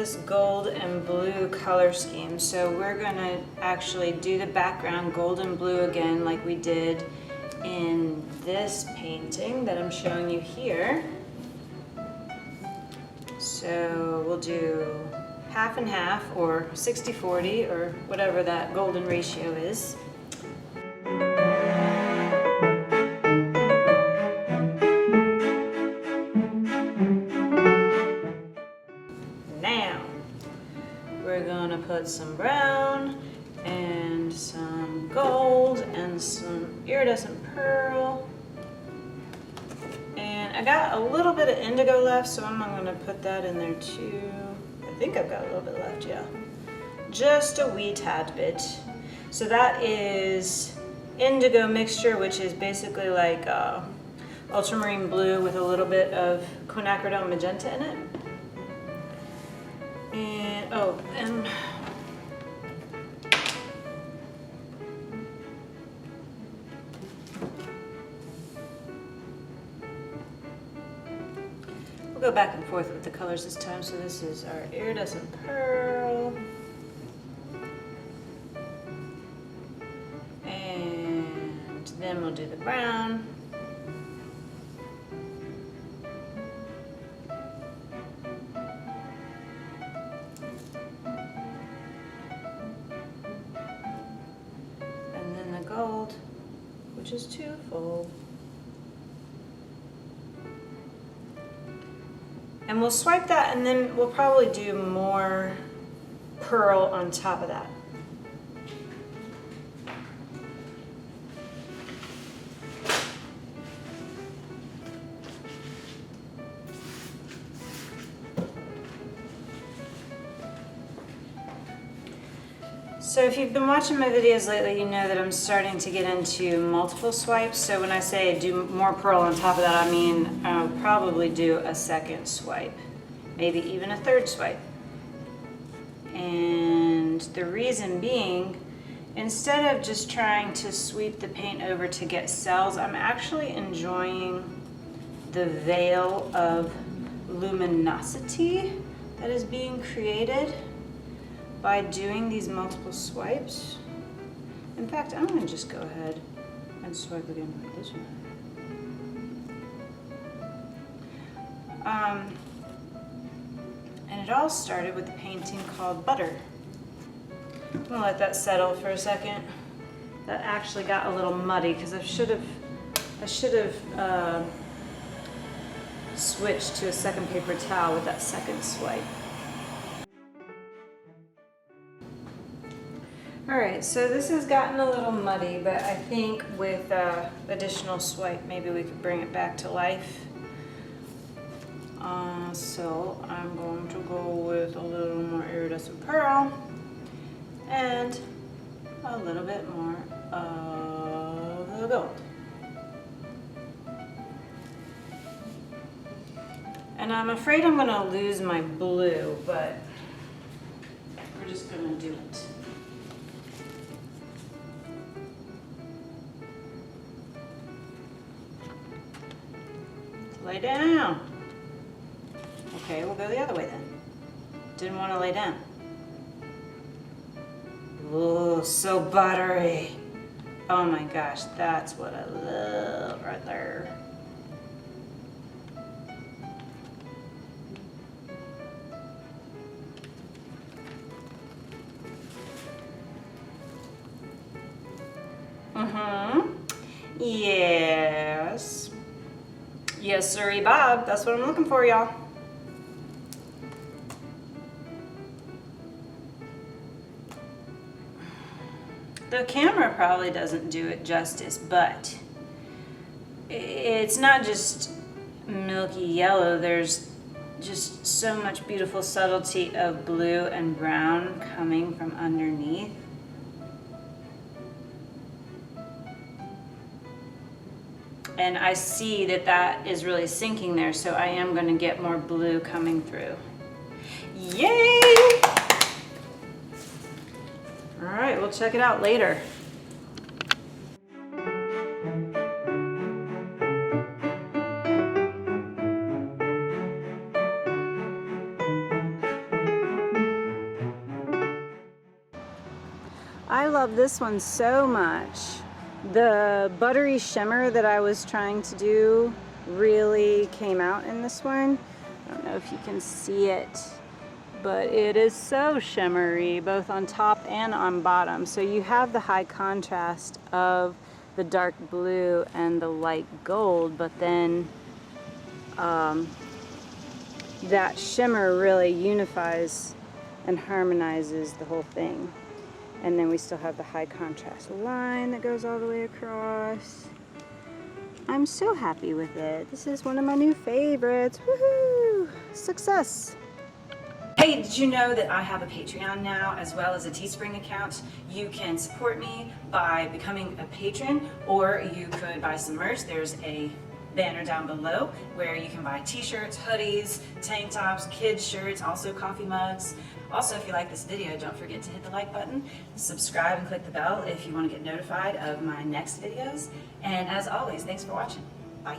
this gold and blue color scheme. So we're gonna actually do the background gold and blue again like we did in this painting that I'm showing you here. So we'll do half and half, or 60-40, or whatever that golden ratio is. Now we're gonna put some brown and some gold and some iridescent pearl. And I got a little bit of indigo left, so I'm gonna put that in there too. I think I've got a little bit left, yeah. Just a wee tad bit. So that is indigo mixture, which is basically like ultramarine blue with a little bit of quinacridone magenta in it. And, oh, and we'll go back and forth with the colors this time. So this is our iridescent pearl. And then we'll do the brown. And then the gold, which is twofold. And we'll swipe that, and then we'll probably do more pearl on top of that. So if you've been watching my videos lately, you know that I'm starting to get into multiple swipes. So when I say do more pearl on top of that, I mean I'll probably do a second swipe, maybe even a third swipe. And the reason being, instead of just trying to sweep the paint over to get cells, I'm actually enjoying the veil of luminosity that is being created by doing these multiple swipes. In fact, I'm going to just go ahead and swipe again like this one. And it all started with a painting called Butter. I'm going to let that settle for a second. That actually got a little muddy because I should have switched to a second paper towel with that second swipe. Alright, so this has gotten a little muddy, but I think with additional swipe, maybe we could bring it back to life. So I'm going to go with a little more iridescent pearl and a little bit more of the gold. And I'm afraid I'm going to lose my blue, but we're just going to do it. Lay down. Okay, we'll go the other way then. Didn't want to lay down. Ooh, so buttery. Oh my gosh, that's what I love right there. Yes. Yes, sirree, Bob. That's what I'm looking for, y'all. The camera probably doesn't do it justice, but it's not just milky yellow. There's just so much beautiful subtlety of blue and brown coming from underneath. And I see that that is really sinking there, so I am going to get more blue coming through. Yay! All right, we'll check it out later. I love this one so much. The buttery shimmer that I was trying to do really came out in this one. I don't know if you can see it, but it is so shimmery, both on top and on bottom. So you have the high contrast of the dark blue and the light gold, but then that shimmer really unifies and harmonizes the whole thing. And then we still have the high contrast line that goes all the way across. I'm so happy with it. This is one of my new favorites. Woohoo! Success! Hey, did you know that I have a Patreon now as well as a Teespring account? You can support me by becoming a patron, or you could buy some merch. There's a banner down below where you can buy t-shirts, hoodies, tank tops, kids shirts, also coffee mugs. Also, if you like this video, don't forget to hit the like button, subscribe and click the bell if you want to get notified of my next videos. And as always, thanks for watching. Bye.